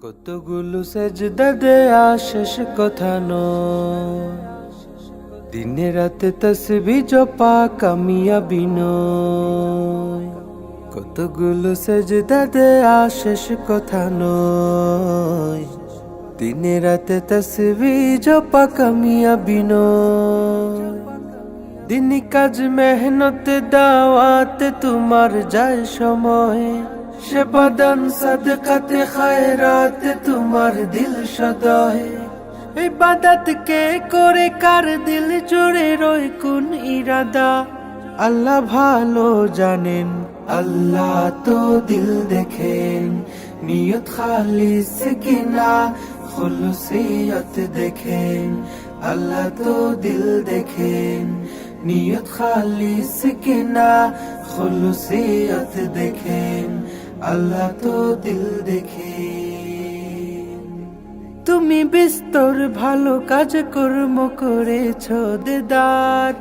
কতগুলো সেজদা দেয়া শেষ কথা নয়, দিনে রাতে তসবিহ জপা কামিয়াবি নয়। কতগুলো সেজদা দেয়া শেষ কথা নয়, দিনে রাতে তসবিহ জপা কামিয়াবি নয়। দিনী কাজ মেহনত দাওয়াতে তোমার যায় সময়, সেবা দান সাদকাতে খায়রাতে তোমার দিল সদয়। ইবাদত কে করে কার দিল জুড়ে রয় কোন ইরাদা, আল্লাহ ভালো জানেন, আল্লাহ তো দিল দেখেন। নিয়ত খালিস কিনা খুলুসিয়ত দেখেন, আল্লাহ তো দিল দেখেন। নিয়ত খালিস কিনা খুলুসিয়ত দেখেন, আল্লাহ তো দিল দেখেন। তুমি বিস্তর ভালো কাজ কর্ম করেছ দেদার,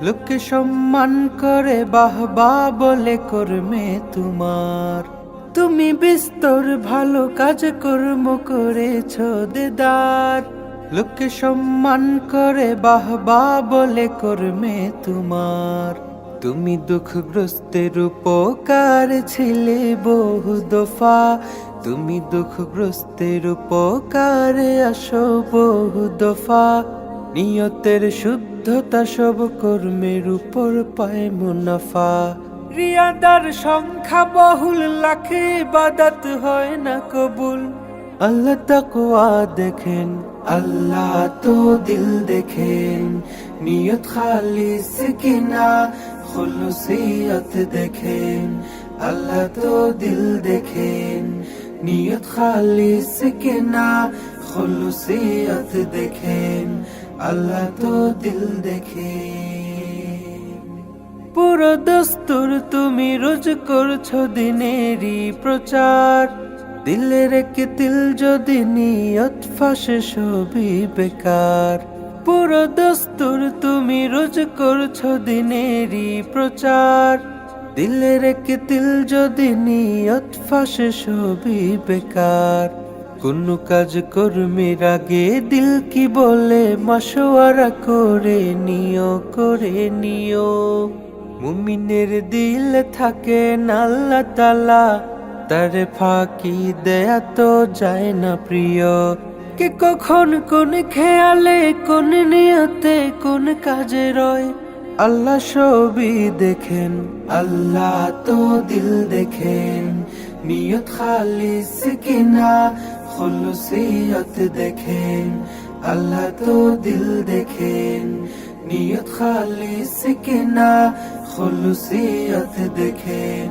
লোকে সম্মান করে বাহবা বলে কর্মে তোমার। তুমি বিস্তর ভালো কাজ কর্ম করেছ দেদার, লোকে সম্মান করে বাহবা বলে কর্মে তোমার। তুমি দুঃখগ্রস্তের উপকার ছিলে বহু দফা, তুমি দুঃখগ্রস্তের উপকারে আসো বহু দফা। নিয়তের শুদ্ধতা সব কর্মের উপর পায় মুনাফা। রিয়াদার সংখ্যা বহুল, লাখে ইবাদত হয় না কবুল। আল্লাহ তাকওয়া দেখেন, আল্লাহ তো দিল দেখেন। নিয়ত খালিস কিনা খুলুসিয়ত দেখেন, আল্লাহ তো দিল দেখেন। নিয়ত খালিস কিনা খুলুসিয়ত দেখেন, আল্লাহ তো দিল দেখেন। পুরো দস্তুর তুমি রোজ করছো দিনেরই প্রচার, দিলের এক তিল যদি নিয়ত ফাঁসে সবই বেকার। পুরো দস্তুর তুমি রোজ করছো দিনেরই প্রচার, দিলের এক তিল যদি নিয়ত ফাঁসে সবই বেকার। কোন কাজ কর্মের আগে দিল কি বলে মাশওয়ারা করে নিও। মুমিনের দিল থাকে না আল্লাহ তাআলা, তারে ফাঁকি দেয়া তো যায় না প্রিয়। কে কখন কোন খেয়ালে কোন নিয়তে কোন কাজে রয়, আল্লাহ সবই দেখেন, আল্লাহ তো দিল দেখেন। নিয়ত খালিস কিনা খুলুসিয়ত দেখেন, আল্লাহ তো দিল দেখেন। নিয়ত খালিস কিনা খুলুসিয়ত দেখেন,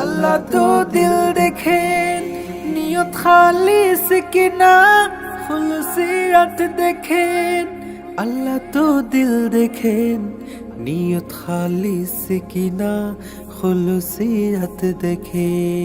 আল্লাহ তো দিল দেখেন। নিয়ত খালিস কিনা খুলুসিয়ত দেখেন, আল্লাহ তো দিল দেখেন। নিয়ত খালিস কিনা খুলুসিয়ত দেখেন।